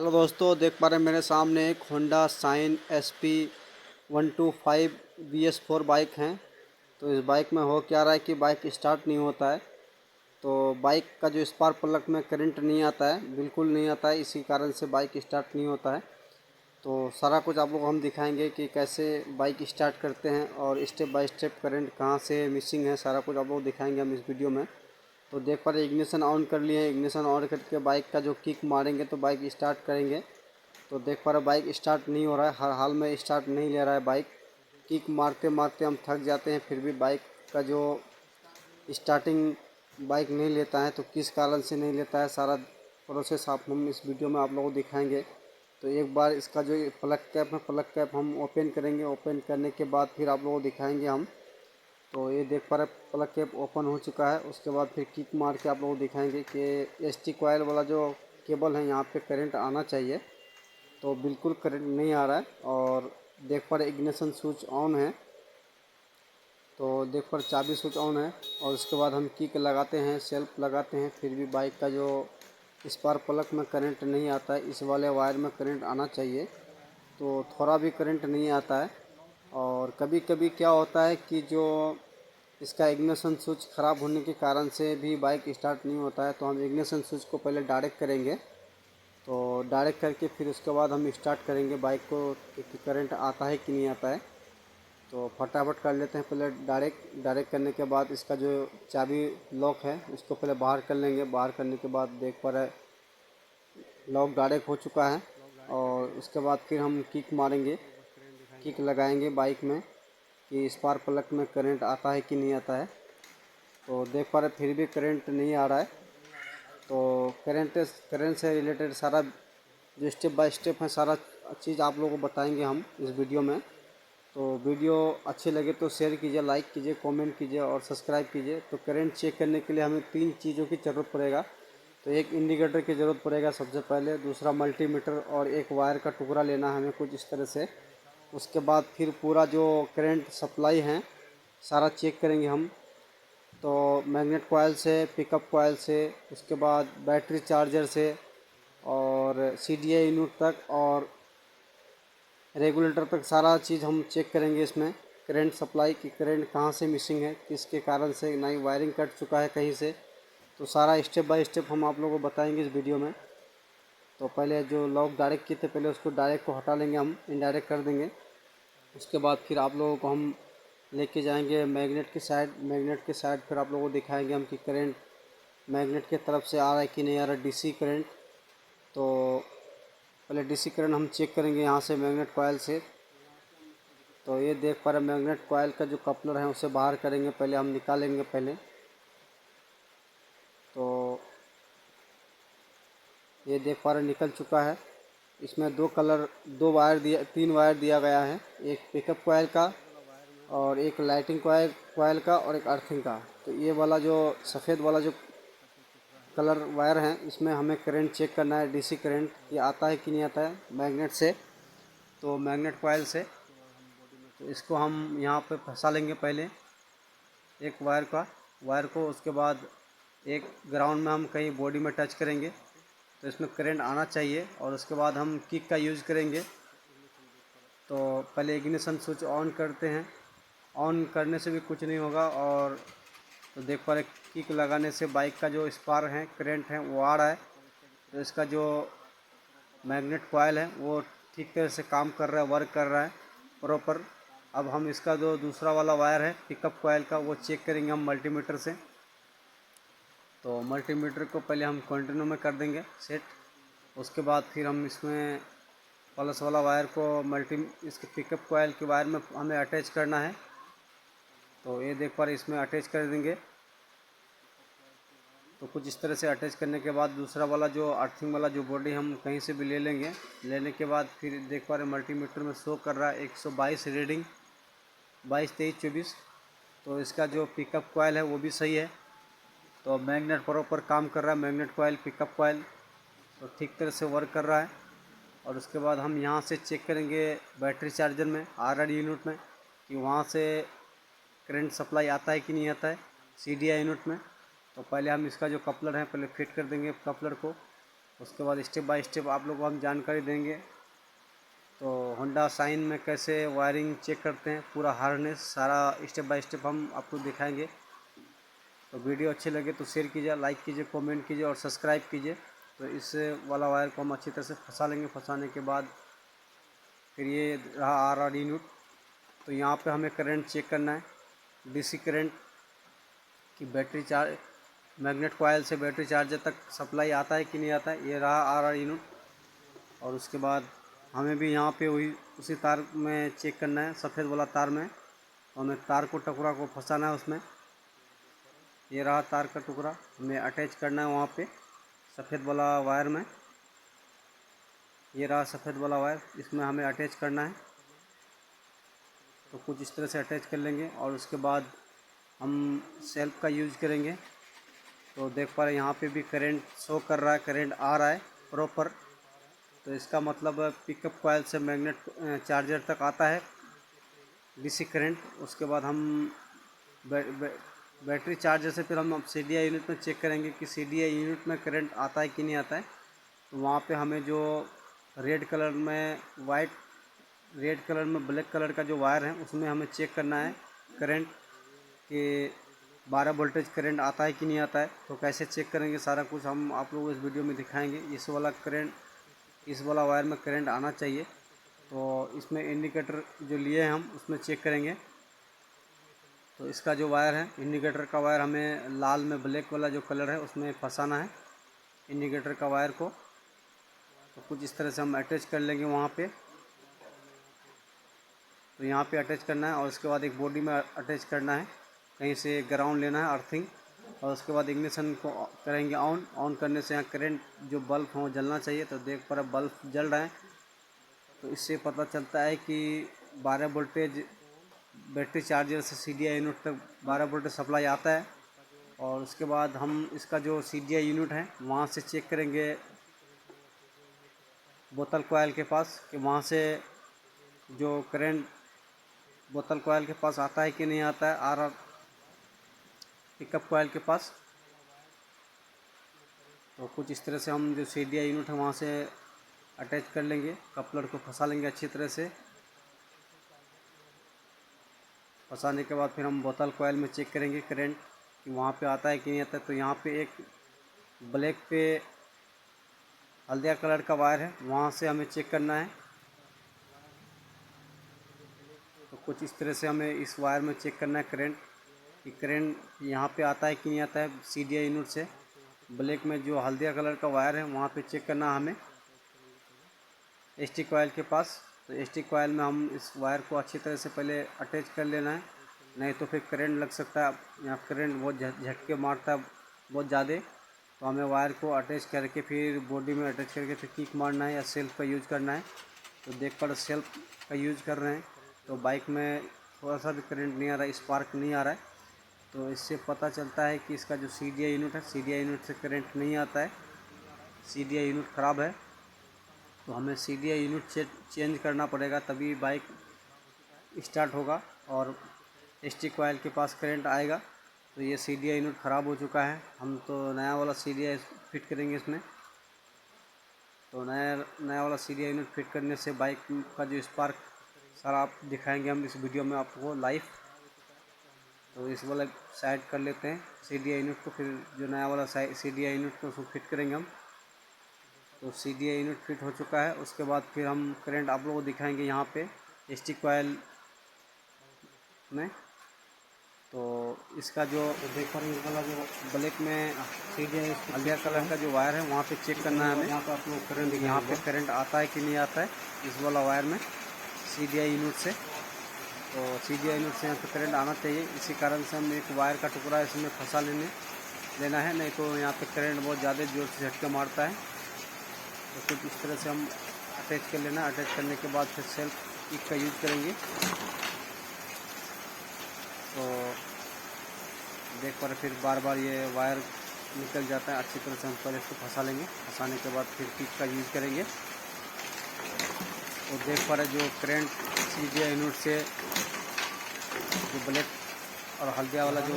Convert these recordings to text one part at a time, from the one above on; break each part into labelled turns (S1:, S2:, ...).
S1: Hello दोस्तों, देख पा रहे हैं मेरे सामने एक Honda shine SP 125 BS4 bike है। तो इस बाइक में हो क्या रहा है कि बाइक स्टार्ट नहीं होता है। तो बाइक का जो स्पार्क प्लग में करंट नहीं आता है, बिल्कुल नहीं आता है, इसी कारण से बाइक स्टार्ट नहीं होता है। तो सारा कुछ आप लोग हम दिखाएंगे कि कैसे बाइक स्टार्ट करते हैं और स्टेप बाय स्टेप करंट कहाँ से मिसिंग है, सारा कुछ आप लोग दिखाएंगे हम इस वीडियो में। तो देख पा रहे इग्निशन ऑन कर लिए हैं। इग्निशन ऑन करके बाइक का जो किक मारेंगे तो बाइक स्टार्ट करेंगे। तो देख पा रहे बाइक स्टार्ट नहीं हो रहा है, हर हाल में स्टार्ट नहीं ले रहा है बाइक। किक मारते मारते हम थक जाते हैं, फिर भी बाइक का जो स्टार्टिंग बाइक नहीं लेता है। तो किस कारण से नहीं लेता है, सारा प्रोसेस आप हम इस वीडियो में आप लोगों को दिखाएंगे। तो एक बार इसका जो प्लग कैप है, प्लग कैप हम ओपन करेंगे। ओपन करने के बाद फिर आप लोगों को दिखाएंगे हम। तो ये देख पा रहे प्लग कैप ओपन हो चुका है। उसके बाद फिर किक मार के आप लोगों को दिखाएंगे कि ST कॉयल वाला जो केबल है यहाँ पे करंट आना चाहिए। तो बिल्कुल करंट नहीं आ रहा है। और देख पर इग्निशन स्विच ऑन है। तो देख पर चाबी स्विच ऑन है। और उसके बाद हम किक लगाते हैं, सेल्फ लगाते हैं, फिर भी बाइक का जो स्पार्क प्लग में करंट नहीं आता है। इस वाले वायर में करंट आना चाहिए, तो थोड़ा भी करंट नहीं आता है। और कभी कभी क्या होता है कि जो इसका इग्निशन स्विच ख़राब होने के कारण से भी बाइक स्टार्ट नहीं होता है। तो हम इग्निशन स्विच को पहले डायरेक्ट करेंगे। तो डायरेक्ट करके फिर उसके बाद हम स्टार्ट करेंगे बाइक को कि करंट आता है कि नहीं आता है। तो फटाफट कर लेते हैं पहले डायरेक्ट। डायरेक्ट करने के बाद इसका जो चाबी लॉक है उसको पहले बाहर कर लेंगे। बाहर करने के बाद देख पा रहे लॉक डायरेक्ट हो चुका है। और उसके बाद फिर हम किक मारेंगे, किक लगाएंगे बाइक में कि स्पार्क प्लग में करंट आता है कि नहीं आता है। तो देख पा रहे फिर भी करंट नहीं आ रहा है। तो करंट से रिलेटेड सारा जो स्टेप बाय स्टेप है, सारा चीज़ आप लोगों को बताएंगे हम इस वीडियो में। तो वीडियो अच्छी लगे तो शेयर कीजिए, लाइक कीजिए, कमेंट कीजिए और सब्सक्राइब कीजिए। तो करंट चेक करने के लिए हमें 3 चीज़ों की ज़रूरत पड़ेगा। तो एक इंडिकेटर की ज़रूरत पड़ेगा सबसे पहले, दूसरा मल्टीमीटर, और एक वायर का टुकड़ा लेना है हमें कुछ इस तरह से। उसके बाद फिर पूरा जो करंट सप्लाई है सारा चेक करेंगे हम। तो मैग्नेट कॉयल से, पिकअप कॉयल से, उसके बाद बैटरी चार्जर से, और CDI यूनिट तक और रेगुलेटर तक सारा चीज़ हम चेक करेंगे इसमें। करंट सप्लाई की करंट कहाँ से मिसिंग है, किसके कारण से, ना ही वायरिंग कट चुका है कहीं से। तो सारा स्टेप बाय स्टेप हम आप लोगों को बताएंगे इस वीडियो में। तो पहले जो लॉक डायरेक्ट किए थे पहले उसको डायरेक्ट को हटा लेंगे, हम इनडायरेक्ट कर देंगे। उसके बाद फिर आप लोगों को हम लेके जाएंगे मैग्नेट की साइड। मैग्नेट की साइड फिर आप लोगों को दिखाएंगे हम कि करंट मैग्नेट की तरफ से आ रहा है कि नहीं आ रहा, DC करंट। तो पहले DC करंट हम चेक करेंगे यहाँ से मैग्नेट कॉयल से। तो ये देख पा रहे मैग्नेट कॉयल का जो कपलर है उसे बाहर करेंगे, पहले हम निकालेंगे पहले। तो ये देख पा रहे निकल चुका है। इसमें दो वायर दिया, 3 वायर दिया गया है, एक पिकअप कॉयल का और एक लाइटिंग कॉयल कॉयल का और एक अर्थिंग का। तो ये वाला जो सफ़ेद वाला जो कलर वायर है इसमें हमें करंट चेक करना है, DC करंट ये आता है कि नहीं आता है मैग्नेट से। तो मैग्नेट कॉयल से तो इसको हम यहाँ पे फंसा लेंगे पहले एक वायर को। उसके बाद एक ग्राउंड में हम कहीं बॉडी में टच करेंगे तो इसमें करंट आना चाहिए। और उसके बाद हम किक का यूज़ करेंगे। तो पहले इग्निशन स्विच ऑन करते हैं। ऑन करने से भी कुछ नहीं होगा। और तो देख पा रहे किक लगाने से बाइक का जो स्पार्क है, करंट है, वो आ रहा है। तो इसका जो मैग्नेट कॉयल है वो ठीक तरह से काम कर रहा है, वर्क कर रहा है प्रॉपर। अब हम इसका जो दूसरा वाला वायर है पिकअप कॉयल का वो चेक करेंगे हम मल्टीमीटर से। तो मल्टीमीटर को पहले हम कंटिन्यू में कर देंगे सेट। उसके बाद फिर हम इसमें प्लस वाला वायर को इसके पिकअप कॉयल के वायर में हमें अटैच करना है। तो ये देख पा रहे इसमें अटैच कर देंगे। तो कुछ इस तरह से अटैच करने के बाद दूसरा वाला जो अर्थिंग वाला जो बॉडी हम कहीं से भी ले लेंगे। लेने के बाद फिर देख पा रहे मल्टीमीटर में शो कर रहा है 122 रीडिंग, 22, 23, 24। तो इसका जो पिकअप कॉयल है वो भी सही है। तो मैग्नेट प्रॉपर काम कर रहा है, मैग्नेट कॉयल, पिकअप कॉयल तो ठीक तरह से वर्क कर रहा है। और उसके बाद हम यहाँ से चेक करेंगे बैटरी चार्जर में, RR यूनिट में, कि वहाँ से करंट सप्लाई आता है कि नहीं आता है CDI यूनिट में। तो पहले हम इसका जो कपलर है पहले फिट कर देंगे कपलर को। उसके बाद स्टेप बाय स्टेप आप लोगों को हम जानकारी देंगे। तो होंडा साइन में कैसे वायरिंग चेक करते हैं, पूरा हार्नेस सारा स्टेप बाय स्टेप हम आपको दिखाएंगे। तो वीडियो अच्छी लगे तो शेयर कीजिए, लाइक कीजिए, कमेंट कीजिए और सब्सक्राइब कीजिए। तो इस वाला वायर को हम अच्छी तरह से फंसा लेंगे। फंसाने के बाद फिर ये रहा आर यूनिट। तो यहाँ पे हमें करंट चेक करना है, डीसी करंट कि बैटरी चार्ज मैग्नेट कॉइल से बैटरी चार्जर तक सप्लाई आता है कि नहीं आता है। ये रहा आर यूनिट। और उसके बाद हमें भी यहाँ पे वही उसी तार में चेक करना है, सफ़ेद वाला तार में। तो हमें तार को टुकड़ा को फंसाना है उसमें। ये रहा तार का टुकड़ा, हमें अटैच करना है वहाँ पे सफ़ेद वाला वायर में। ये रहा सफ़ेद वाला वायर, इसमें हमें अटैच करना है। तो कुछ इस तरह से अटैच कर लेंगे और उसके बाद हम सेल्फ का यूज़ करेंगे। तो देख पा रहे हैं यहाँ पे भी करंट शो कर रहा है, करंट आ रहा है प्रॉपर। तो इसका मतलब पिकअप कॉइल से मैग्नेट चार्जर तक आता है डीसी करंट। उसके बाद हम बैटरी चार्जर से फिर हम CDI यूनिट में चेक करेंगे कि CDI यूनिट में करंट आता है कि नहीं आता है। तो वहाँ पे हमें जो रेड कलर में ब्लैक कलर का जो वायर है उसमें हमें चेक करना है करंट कि 12 वोल्टेज करंट आता है कि नहीं आता है। तो कैसे चेक करेंगे सारा कुछ हम आप लोगों को इस वीडियो में दिखाएंगे। इस वाला वायर में करंट आना चाहिए। तो इसमें इंडिकेटर जो लिए हैं हम उसमें चेक करेंगे। तो इसका जो वायर है इंडिकेटर का वायर हमें लाल में ब्लैक वाला जो कलर है उसमें फंसाना है इंडिकेटर का वायर को। तो कुछ इस तरह से हम अटैच कर लेंगे वहाँ पे। तो यहाँ पे अटैच करना है और उसके बाद एक बॉडी में अटैच करना है, कहीं से ग्राउंड लेना है अर्थिंग। और उसके बाद इग्निशन को करेंगे ऑन करने से यहाँ करंट जो बल्ब हो जलना चाहिए। तो देख पर बल्ब जल रहा है। तो इससे पता चलता है कि 12 वोल्टेज बैटरी चार्जर से CDI यूनिट तक 12 वोल्टेज सप्लाई आता है। और उसके बाद हम इसका जो CDI यूनिट है वहाँ से चेक करेंगे बोतल कॉइल के पास कि वहाँ से जो करंट बोतल कॉइल के पास आता है कि नहीं आता है आर पिकअप कॉइल के पास। तो कुछ इस तरह से हम जो CDI यूनिट है वहाँ से अटैच कर लेंगे, कपलर को फंसा लेंगे अच्छी तरह से। फंसाने के बाद फिर हम बोतल कॉइल में चेक करेंगे करंट कि वहाँ पे आता है कि नहीं आता है। तो यहाँ पे एक ब्लैक पे हल्दिया कलर का वायर है, वहाँ से हमें चेक करना है। तो कुछ इस तरह से हमें इस वायर में चेक करना है करंट कि करंट यहाँ पे आता है कि नहीं आता है CDI यूनिट से। ब्लैक में जो हल्दिया कलर का वायर है वहाँ पे चेक करना है हमें ST कॉइल के पास। तो ST कॉइल में हम इस वायर को अच्छी तरह से पहले अटैच कर लेना है, नहीं तो फिर करंट लग सकता है। यहाँ करंट बहुत झटके मारता है बहुत ज़्यादा। तो हमें वायर को अटैच करके फिर बॉडी में अटैच करके फिर किक मारना है या सेल्फ का यूज़ करना है। तो देख पर सेल्फ का यूज़ कर रहे हैं तो बाइक में थोड़ा सा भी करंट नहीं आ रहा है, स्पार्क नहीं आ रहा है। तो इससे पता चलता है कि इसका जो CDI यूनिट है CDI यूनिट से करंट नहीं आता है, CDI यूनिट ख़राब है। तो हमें CDI यूनिट चेंज करना पड़ेगा तभी बाइक स्टार्ट होगा और ST कॉइल के पास करंट आएगा। तो ये CDI यूनिट ख़राब हो चुका है, हम तो नया वाला CDI फिट करेंगे इसमें। तो नया वाला CDI यूनिट फिट करने से बाइक का जो स्पार्क सारा आप दिखाएंगे हम इस वीडियो में आपको लाइव। तो इस वाला साइड कर लेते हैं CDI यूनिट को, फिर जो नया वाला CDI यूनिट को उसको फिट करेंगे हम। तो CDI यूनिट फिट हो चुका है। उसके बाद फिर हम करंट आप लोगों को दिखाएंगे यहाँ पे ST कॉइल में। तो इसका जो देख पा रहे हैं वाला जो ब्लैक में CDI हल्दिया कलर का जो वायर है वहाँ पे चेक करना है हमें। यहाँ पे आप लोग करंट यहाँ पे करंट आता है कि नहीं आता है इस वाला वायर में CDI यूनिट से। तो CDI यूनिट से यहाँ पे करंट आना चाहिए, इसी कारण से हम एक वायर का टुकड़ा इसमें फंसा लेना है, नहीं तो यहाँ पे करंट बहुत ज़्यादा जोर से झटके मारता है। तो कुछ इस तरह से हम अटैच कर लेना। अटैच करने के बाद फिर सेल्फ किक का यूज़ करेंगे। तो देख पर फिर बार बार ये वायर निकल जाता है, अच्छी तरह से हम पहले इसको फंसा लेंगे। फंसाने के बाद फिर किक का यूज़ करेंगे। और देख पा रहे जो करंट CDI यूनिट से जो ब्लैक और हल्दिया वाला जो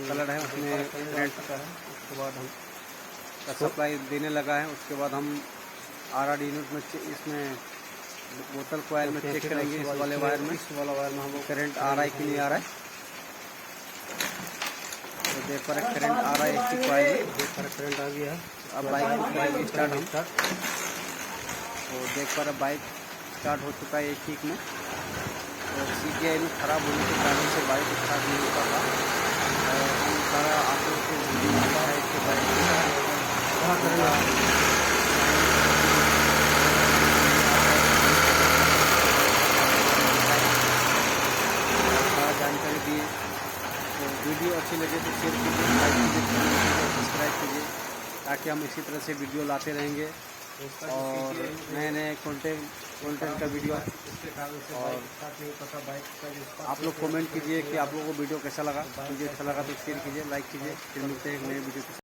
S1: कलर है उसमें करंट उसके बाद हम का सप्लाई देने लगा है। उसके बाद हम RRD यूनिट में इसमें बोतल कॉइल में चेक करेंगे इस वाले वायर में हम लोग करंट आ रहा है कि नहीं आ रहा है। तो देख पर करंट आ रहा है इसकी कॉइल में, देख पर करंट आ गया। अब बाइक स्टार्ट हम तो देख पर बाइक स्टार्ट हो चुका है एक किक में। तो CGI में ख़राब होने के कारण से बाइक स्टार्ट नहीं हो पाता और हम सारा आप लोग को वीडियो मिलता है इसके बाइक जानकारी दी। तो वीडियो अच्छी लगे तो शेयर कीजिए, लाइक कीजिए, सब्सक्राइब कीजिए ताकि हम इसी तरह से वीडियो लाते रहेंगे और नए नए कंटेंट का वीडियो। और आप लोग कमेंट कीजिए कि आप लोगों को वीडियो कैसा लगा। मुझे अच्छा लगा तो शेयर कीजिए, लाइक कीजिए। फिर मिलते हैं नए वीडियो के साथ।